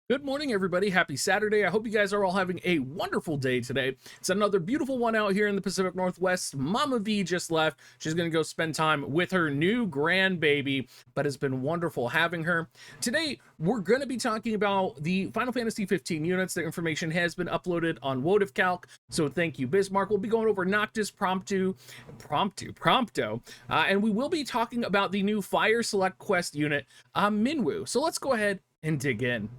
Good morning, everybody. Happy Saturday. I hope you guys are all having a wonderful day today. It's another beautiful one out here in the Pacific Northwest. Mama V just left. She's going to go spend time with her new grandbaby, but it's been wonderful having her. Today, we're going to be talking about the Final Fantasy 15 units. The information has been uploaded on WoTV, so thank you, Bismarck. We'll be going over Noctis, Prompto, and we will be talking about the new Fire Select Quest unit, Minwu. So let's go ahead and dig in.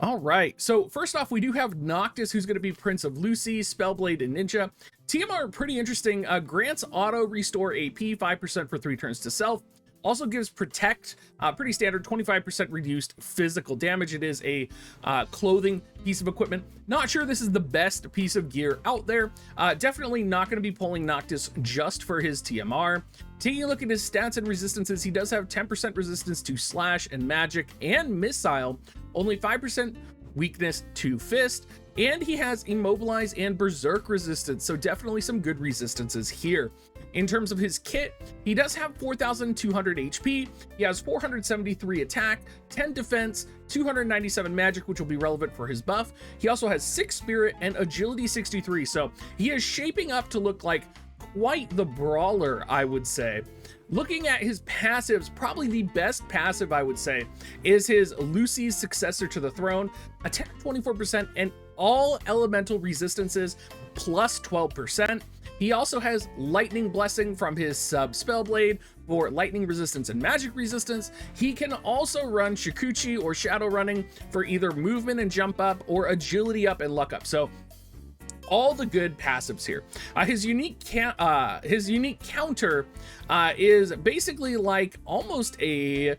All right, so first off, we do have Noctis, who's going to be Prince of Lucy, Spellblade, and Ninja. TMR, pretty interesting, grants auto restore AP, 5% for 3 turns to self. Also gives Protect, pretty standard, 25% reduced physical damage. It is a clothing piece of equipment. Not sure this is the best piece of gear out there. Definitely not going to be pulling Noctis just for his TMR. Taking a look at his stats and resistances, he does have 10% resistance to slash and magic and missile, only 5% weakness to fist, and he has immobilize and berserk resistance, so definitely some good resistances here. In terms of his kit, he does have 4,200 HP, he has 473 attack, 10 defense, 297 magic, which will be relevant for his buff. He also has 6 spirit and agility 63, so he is shaping up to look like quite the brawler, I would say. Looking at his passives, probably the best passive, I would say, is his Lucy's Successor to the Throne, attack 24% and all elemental resistances plus 12%. He also has Lightning Blessing from his sub Spellblade for lightning resistance and magic resistance. He can also run Shikuchi or Shadow Running for either movement and jump up or agility up and luck up. So all the good passives here. His unique counter is basically like almost a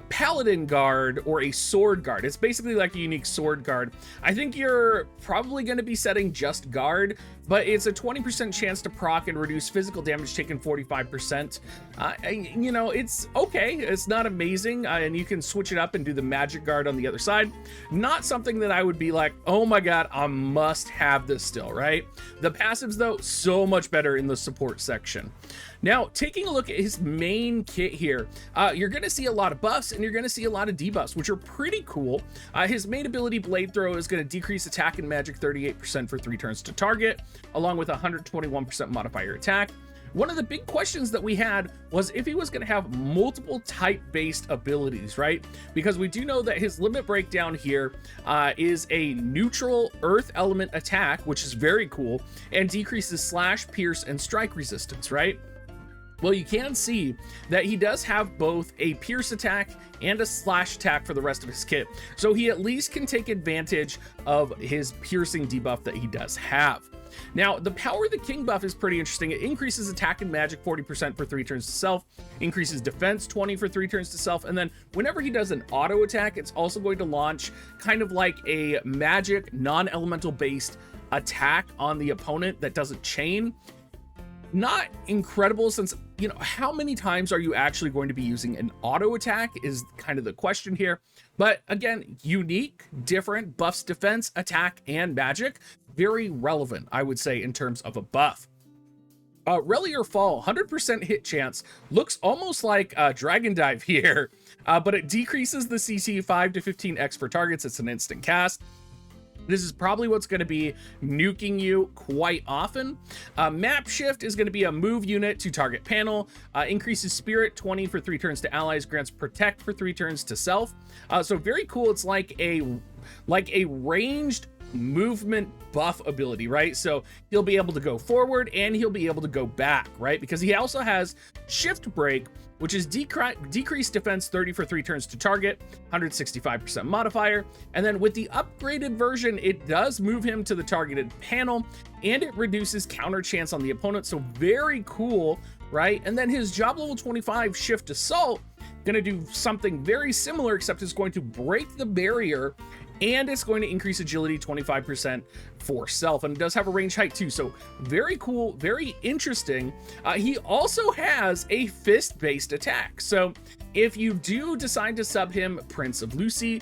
paladin guard or a sword guard. It's basically like a unique sword guard. I think you're probably going to be setting just guard, but it's a 20% chance to proc and reduce physical damage taken 45%. You know, it's okay. It's not amazing, and you can switch it up and do the magic guard on the other side. Not something that I would be like, oh my god, I must have this still, right? The passives, though, so much better in the support section. Now, taking a look at his main kit here, you're going to see a lot of buffs and you're going to see a lot of debuffs, which are pretty cool. His main ability, Blade Throw, is going to decrease attack and magic 38% for 3 turns to target, along with 121% modifier attack. One of the big questions that we had was if he was going to have multiple type-based abilities, right? Because we do know that his limit breakdown here is a neutral earth element attack, which is very cool, and decreases slash, pierce, and strike resistance, right? Well, you can see that he does have both a pierce attack and a slash attack for the rest of his kit. So he at least can take advantage of his piercing debuff that he does have. Now, the Power of the King buff is pretty interesting. It increases attack and magic 40% for 3 turns to self, increases defense 20 for 3 turns to self, and then whenever he does an auto attack, it's also going to launch kind of like a magic non-elemental based attack on the opponent that doesn't chain. Not incredible, since, you know, how many times are you actually going to be using an auto attack is kind of the question here. But again, unique, different, buffs defense, attack, and magic. Very relevant, I would say, in terms of a buff. Relier Fall, 100% hit chance, looks almost like Dragon Dive here, but it decreases the CC 5 to 15x for targets. It's an instant cast. This is probably what's going to be nuking you quite often. Map Shift is going to be a move unit to target panel, increases Spirit 20 for 3 turns to allies, grants Protect for 3 turns to self. So very cool. It's like a ranged movement buff ability, right? So he'll be able to go forward and he'll be able to go back, right? Because he also has Shift Break, which is decreased defense 30 for 3 turns to target, 165% modifier. And then with the upgraded version, it does move him to the targeted panel and it reduces counter chance on the opponent. So very cool, right? And then his job level 25 Shift Assault, gonna do something very similar, except it's going to break the barrier and it's going to increase agility 25% for self, and it does have a range height too, so very cool, very interesting. He also has a fist-based attack, so if you do decide to sub him Prince of Lucy,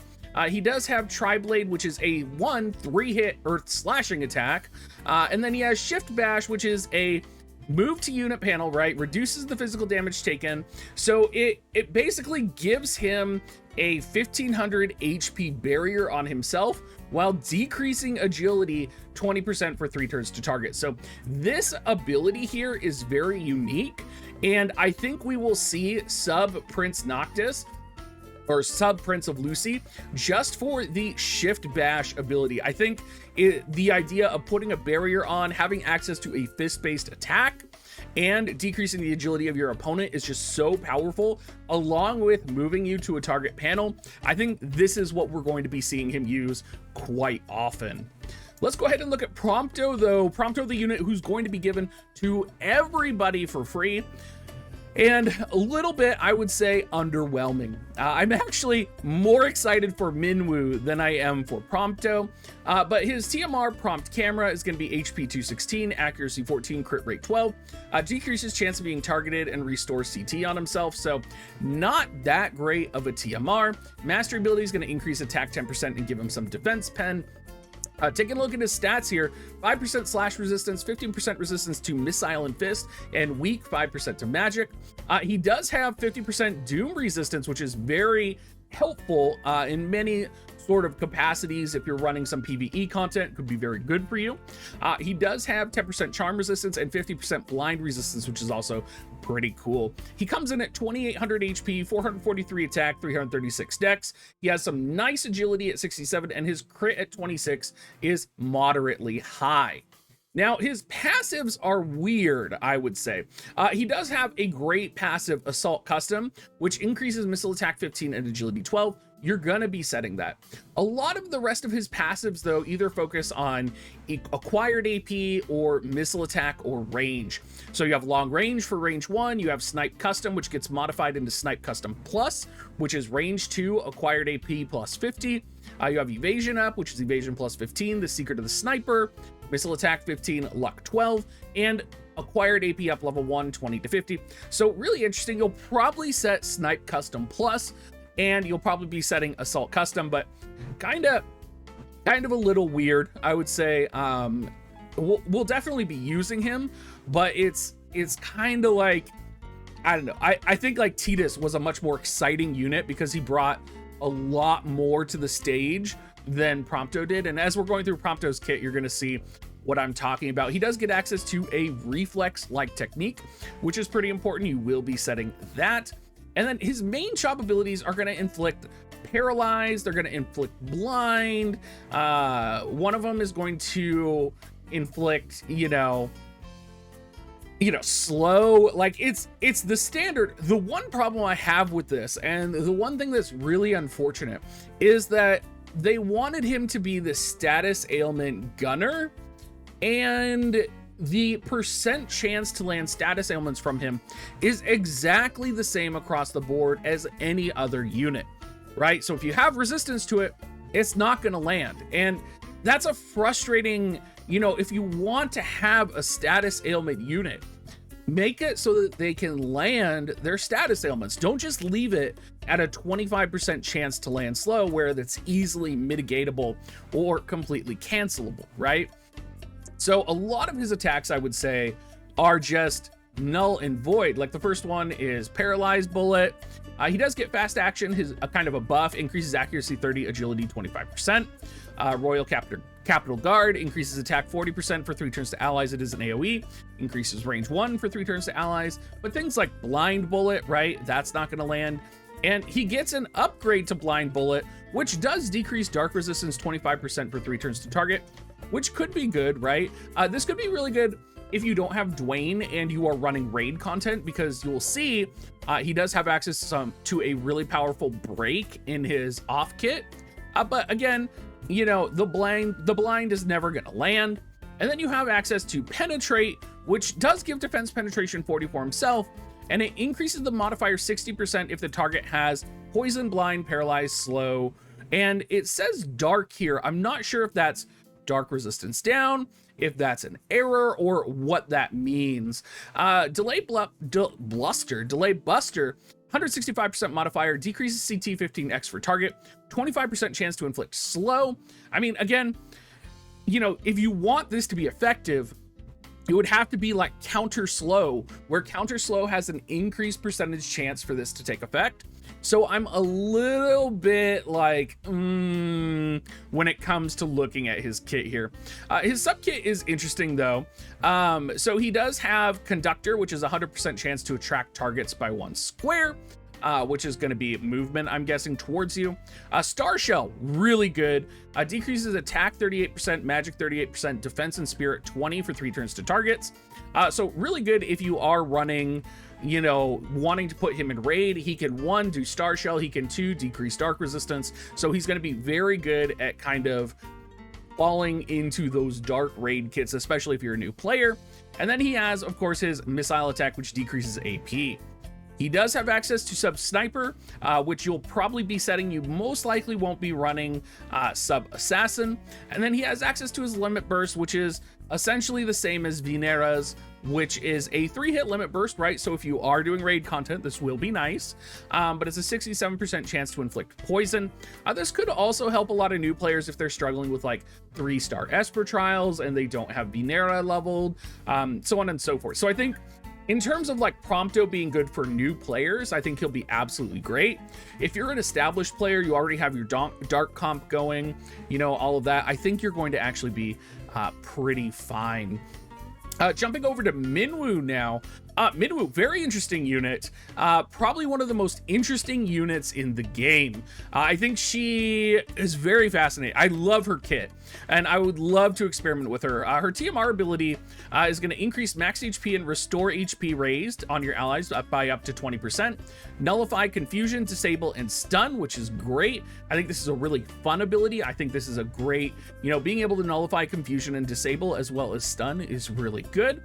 he does have Tri-Blade, which is a 3-hit earth slashing attack, and then he has Shift Bash, which is a move to unit panel, right? Reduces the physical damage taken. So it basically gives him a 1500 HP barrier on himself while decreasing agility 20% for 3 turns to target. So this ability here is very unique, and I think we will see sub Prince Noctis or sub Prince of Lucy just for the shift bash ability. I think the idea of putting a barrier on, having access to a fist-based attack, and decreasing the agility of your opponent is just so powerful, along with moving you to a target panel. I think this is what we're going to be seeing him use quite often. Let's go ahead and look at Prompto, though. Prompto, the unit who's going to be given to everybody for free. And a little bit, I would say, underwhelming. I'm actually more excited for Minwu than I am for Prompto, but his TMR prompt camera is going to be HP 216, accuracy 14, crit rate 12, decreases chance of being targeted and restores CT on himself, so not that great of a TMR. Mastery ability is going to increase attack 10% and give him some defense pen. Taking a look at his stats here, 5% slash resistance, 15% resistance to missile and fist, and weak 5% to magic. He does have 50% doom resistance, which is very helpful in many sort of capacities. If you're running some PvE content, could be very good for you. He does have 10% charm resistance and 50% blind resistance, which is also pretty cool. He comes in at 2800 HP, 443 attack, 336 dex. He has some nice agility at 67, and his crit at 26 is moderately high. Now, his passives are weird, I would say. He does have a great passive, Assault Custom, which increases missile attack 15 and agility 12. You're gonna be setting that. A lot of the rest of his passives, though, either focus on acquired AP or missile attack or range. So you have long range for range 1, you have Snipe Custom, which gets modified into Snipe Custom Plus, which is range 2, acquired AP plus 50. You have Evasion Up, which is Evasion plus 15, the Secret of the Sniper, missile attack 15, luck 12, and acquired AP up level 1, 20 to 50. So really interesting. You'll probably set Snipe Custom Plus, and you'll probably be setting Assault Custom, but kind of a little weird, I would say. We'll definitely be using him, but it's kind of like, I don't know. I think like Titus was a much more exciting unit because he brought a lot more to the stage than Prompto did. And as we're going through Prompto's kit, you're going to see what I'm talking about. He does get access to a reflex-like technique, which is pretty important. You will be setting that. And then his main chop abilities are going to inflict paralyze, they're going to inflict blind. One of them is going to inflict, slow. Like it's the standard. The one problem I have with this, and the one thing that's really unfortunate, is that they wanted him to be the status ailment gunner, and the percent chance to land status ailments from him is exactly the same across the board as any other unit, right? So if you have resistance to it, it's not going to land. And that's a frustrating, if you want to have a status ailment unit, make it so that they can land their status ailments. Don't just leave it at a 25% chance to land slow where that's easily mitigatable or completely cancelable, right? So a lot of his attacks, I would say, are just null and void. Like the first one is Paralyzed Bullet. He does get fast action. His kind of a buff increases accuracy 30, agility 25%. Royal Capital Guard increases attack 40% for 3 turns to allies. It is an AoE. Increases range 1 for 3 turns to allies. But things like Blind Bullet, right? That's not going to land. And he gets an upgrade to Blind Bullet, which does decrease dark resistance 25% for 3 turns to target, which could be good, right? This could be really good if you don't have Dwayne and you are running raid content, because you'll see he does have access to a really powerful break in his off kit. But again, the blind is never going to land. And then you have access to Penetrate, which does give defense penetration 40 for himself, and it increases the modifier 60% if the target has poison, blind, paralyzed, slow, and it says dark here. I'm not sure if that's dark resistance down, if that's an error, or what that means. Delay Buster, 165% modifier, decreases CT 15x for target, 25% chance to inflict slow. I mean, again, if you want this to be effective, it would have to be like counter slow, where counter slow has an increased percentage chance for this to take effect. So I'm a little bit like, when it comes to looking at his kit here. His sub kit is interesting though. So he does have Conductor, which is a 100% chance to attract targets by 1 square. Which is going to be movement, I'm guessing, towards you. Star Shell, really good. Decreases attack 38%, magic 38%, defense and spirit 20 for 3 turns to targets. So really good if you are running, you know, wanting to put him in raid. He can 1, do Star Shell. He can 2, decrease dark resistance. So he's going to be very good at kind of falling into those dark raid kits, especially if you're a new player. And then he has, of course, his missile attack, which decreases AP. He does have access to Sub Sniper, which you'll probably be setting. You most likely won't be running Sub Assassin. And then he has access to his Limit Burst, which is essentially the same as Venera's, which is a 3-hit limit burst, right? So if you are doing raid content, this will be nice. But it's a 67% chance to inflict poison. This could also help a lot of new players if they're struggling with like 3-star Esper trials and they don't have Venera leveled, so on and so forth. So I think in terms of like Prompto being good for new players, I think he'll be absolutely great. If you're an established player, you already have your dark comp going, you know, all of that, I think you're going to actually be pretty fine. Jumping over to Minwu now. Minwu, very interesting unit. Probably one of the most interesting units in the game. I think she is very fascinating. I love her kit, and I would love to experiment with her. Her TMR ability is going to increase max HP and restore HP raised on your allies by up to 20%. Nullify, confusion, disable, and stun, which is great. I think this is a really fun ability. I think this is a great, you know, being able to nullify, confusion, and disable as well as stun is really good.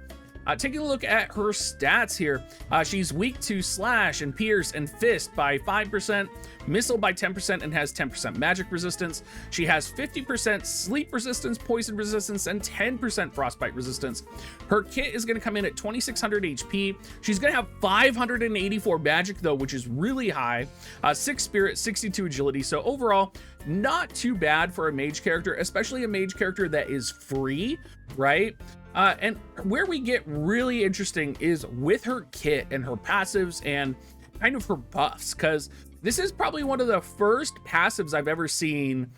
Taking a look at her stats here, she's weak to slash and pierce and fist by 5%, missile by 10%, and has 10% magic resistance. She has 50% sleep resistance, poison resistance, and 10% frostbite resistance. Her kit is going to come in at 2600 HP. She's going to have 584 magic though, which is really high. 6 spirit, 62 agility. So overall, not too bad for a mage character, especially a mage character that is free, right? And where we get really interesting is with her kit and her passives and kind of her buffs, because this is probably one of the first passives I've ever seen,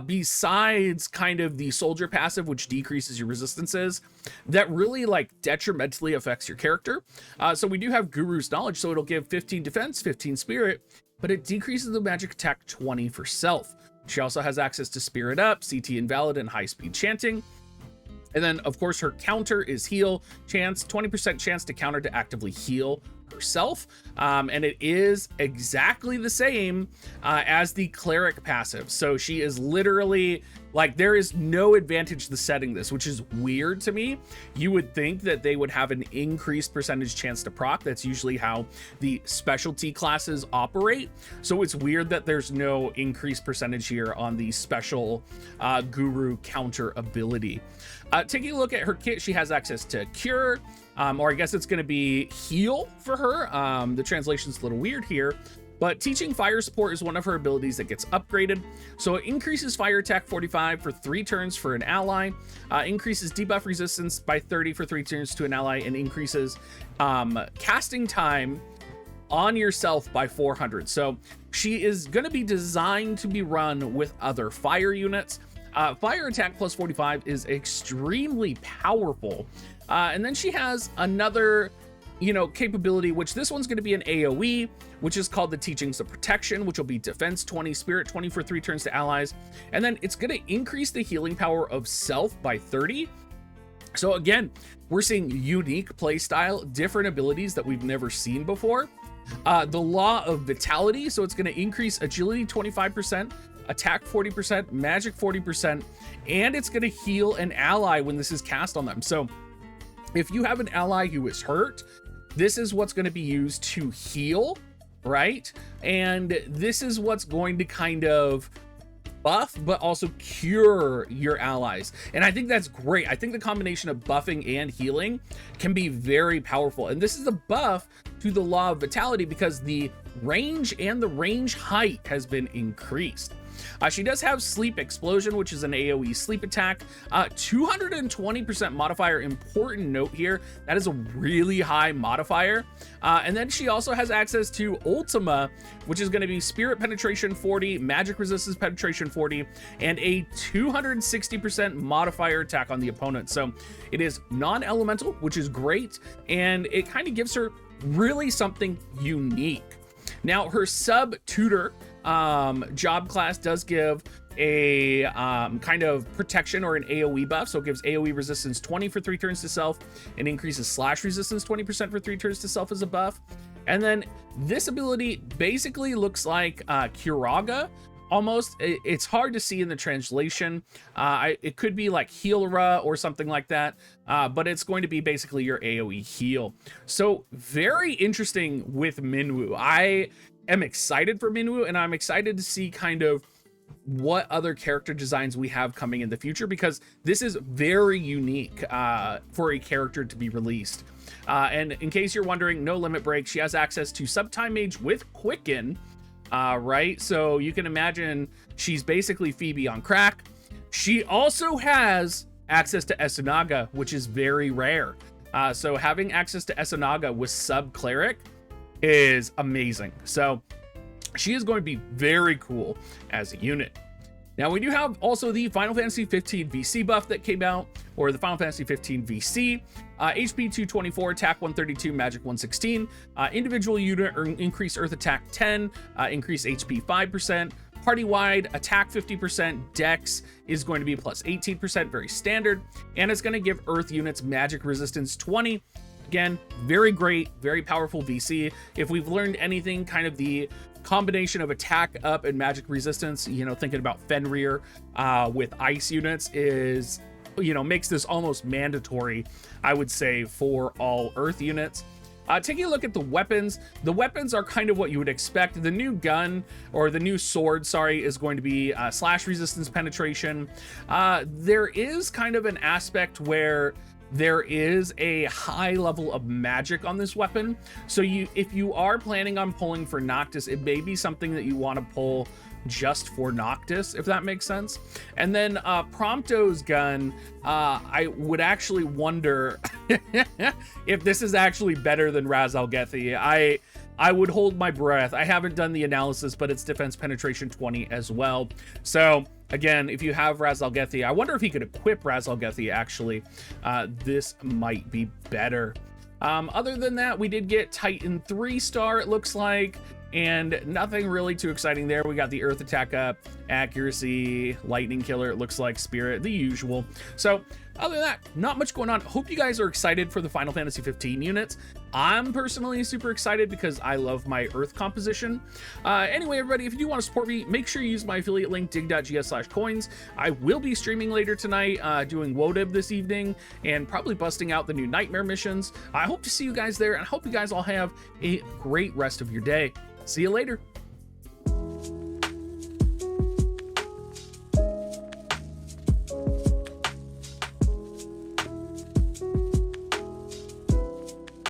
besides kind of the soldier passive, which decreases your resistances, that really like detrimentally affects your character. So we do have Guru's Knowledge, so it'll give 15 defense, 15 spirit, but it decreases the magic attack 20 for self. She also has access to Spirit Up, CT Invalid, and High Speed Chanting. And then, of course, her counter is heal chance, 20% chance to counter to actively heal herself. And it is exactly the same as the cleric passive. So she is literally like, there is no advantage to setting this, which is weird to me. You would think that they would have an increased percentage chance to proc. That's usually how the specialty classes operate. So it's weird that there's no increased percentage here on the special guru counter ability. Taking a look at her kit, she has access to cure, or I guess it's going to be heal for her. The translation's a little weird here, but teaching fire support is one of her abilities that gets upgraded. So it increases fire attack 45 for 3 turns for an ally, increases debuff resistance by 30 for 3 turns to an ally, and increases casting time on yourself by 400. So she is going to be designed to be run with other fire units. Fire attack plus 45 is extremely powerful. And then she has another, you know, capability, which this one's going to be an AoE, which is called the Teachings of Protection, which will be defense 20, spirit 20 for 3 turns to allies. And then it's going to increase the healing power of self by 30. So again, we're seeing unique playstyle, different abilities that we've never seen before. The Law of Vitality, so it's going to increase agility 25%, attack 40%, magic 40%, and it's going to heal an ally when this is cast on them. So if you have an ally who is hurt, this is what's going to be used to heal, right? And this is what's going to kind of buff but also cure your allies, and I think that's great. I think the combination of buffing and healing can be very powerful, and this is a buff to the Law of Vitality because the range and the range height has been increased. She does have Sleep Explosion, which is an AoE sleep attack. 220% modifier, important note here. That is a really high modifier. And then she also has access to Ultima, which is going to be Spirit Penetration 40, Magic Resistance Penetration 40, and a 260% modifier attack on the opponent. So it is non-elemental, which is great, and it kind of gives her really something unique. Now, her sub-tutor job class does give a kind of protection or an AoE buff. So it gives AoE resistance 20 for 3 turns to self and increases slash resistance 20% for 3 turns to self as a buff. And then this ability basically looks like Kiraga almost. It's hard to see in the translation. It could be like Healera or something like that, but it's going to be basically your AoE heal. So very interesting with Minwu. I am excited for Minwu, and I'm excited to see kind of what other character designs we have coming in the future, because this is very unique for a character to be released. And in case you're wondering, no limit break, she has access to Subtime Mage with Quicken, right? So you can imagine she's basically Phoebe on crack. She also has access to Esunaga, which is very rare. So having access to Esunaga with Sub Cleric is amazing. So she is going to be very cool as a unit. Now, we do have also the Final Fantasy 15 VC buff that came out, or the Final Fantasy 15 VC. HP 224, attack 132, magic 116. Individual unit increase earth attack 10, increase HP 5%. Party-wide attack 50%, dex is going to be plus 18%, very standard. And it's going to give earth units magic resistance 20. Again, very great, very powerful VC. If we've learned anything, kind of the combination of attack up and magic resistance, you know, thinking about Fenrir with ice units is, you know, makes this almost mandatory, I would say, for all earth units. Taking a look at the weapons are kind of what you would expect. The new gun, or the new sword, sorry, is going to be slash resistance penetration. There is kind of an aspect where there is a high level of magic on this weapon. So if you are planning on pulling for Noctis, it may be something that you want to pull just for Noctis, if that makes sense. And then Prompto's gun, I would actually wonder if this is actually better than Raz Al Ghethi. I would hold my breath. I haven't done the analysis, but it's defense penetration 20 as well. So again, if you have Raz Al Ghethi, I wonder if he could equip Raz Al Ghethi actually. This might be better. Other than that, we did get Titan 3-star, it looks like, and nothing really too exciting there. We got the earth attack up, accuracy, lightning killer, it looks like, spirit, the usual. So other than that, not much going on. Hope you guys are excited for the Final Fantasy 15 units. I'm personally super excited because I love my earth composition. Anyway, everybody, if you do want to support me, make sure you use my affiliate link, dig.gs/coins. I will be streaming later tonight, doing WoTV this evening, and probably busting out the new nightmare missions. I hope to see you guys there, and I hope you guys all have a great rest of your day. See you later.